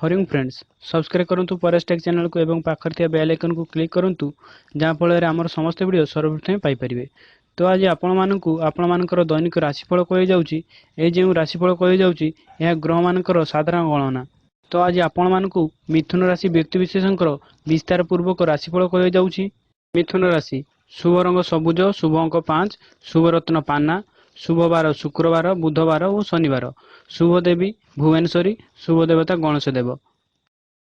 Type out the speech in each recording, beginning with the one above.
Hariom friends subscribe करंतु परस्टेक channel को एवं पाखर थिया बेल आइकन को क्लिक करंतु जहाँ फल आमर समस्त वीडियो सर्वप्रथम पाई परिबे। तो आज आपण मानकर दैनिक राशिफल कहि जाउची ए जे राशिफल कहि जाउची यह ग्रह मानकर साधारण गणना। तो आज आपण मानकु मिथुन राशि व्यक्ति विशेषकर विस्तार पूर्वक राशिफल कहि जाउची। मिथुन राशि शुभ रंग सबुज, शुभ अंक 5, शुभ रत्न पाना, शुभ बार शुक्रवार, बुधवार और शनिवार, शुभ देवी भुवनेश्वरी, शुभ देवता गणेश देव,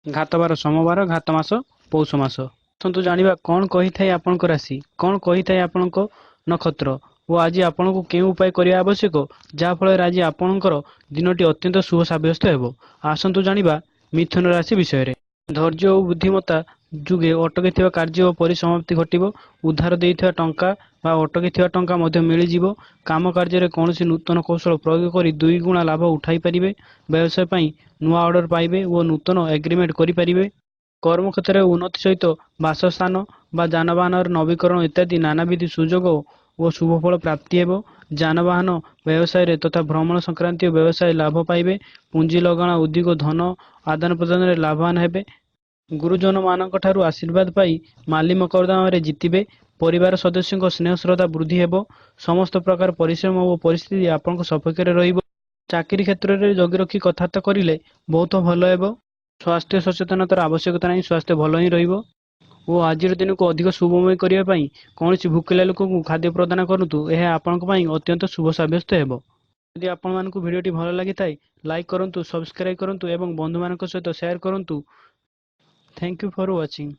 घातबार सोमवार, घात मास पौष मास। आसतु जानिबा कौन कही थाए आपनक राशि, कौन कही थाए आपनक नक्षत्र और आज आपनको केउं उपाय करिया आवश्यक जहाँ फल आज आपणकर दिनटी अत्यंत शुभ साब्यस्त हेबो। आसतु जानिबा मिथुन राशि विषय। धैर्य और बुद्धिमत्ता जुगे अटकी कार्य और परिसमाप्ति घटिबो। उधार देइथिबा टंका बा अटकी टंका मध्य मिलिजिवो। काम कार्य कौन नूतन कौशल प्रयोग कर 2 गुणा लाभ उठाई पारिबे। व्यवसाय पई नुआ ऑर्डर पाइबे और नूतन एग्रीमेंट करि पारिबे। कर्म क्षेत्र में उन्नति सहित बासस्थान बा जानवाहन नवीकरण इत्यादि नानाविध सुजोग और शुभफल प्राप्ति हेबो। जानवाहन व्यवसाय तथा भ्रमण संक्रांतीय व्यवसाय लाभ पाइबे। पुंजी लगाण उद्योग धन आदान प्रदान लाभवान हेबे। गुरुजन मानक ठारू आशीर्वाद पाई माली मकद्दमा रे जितिबे। परिवार सदस्यों स्नेह श्रद्धा वृद्धि हेबो। समस्त प्रकार परिश्रम और परिस्थिति आपनक सपक्ष रे रहिबो। चाकरी क्षेत्र में जगी रखी कथबार्ता करिले बहुत भल हेबो। स्वास्थ्य सचेतनतार आवश्यकता नहीं, स्वास्थ्य भल ही रहिबो। और आज दिन को अधिक शुभमय करने कौन भूखिला लोक को खाद्य प्रदान करूँ यह आपण अत्यंत शुभ सब्यस्त हेबो। यदि आपण मानकु वीडियोटी भल लगी थाए लाइक करंतु, सब्सक्राइब करंतु एवं बंधु मानक सहित शेयर करंतु। Thank you for watching.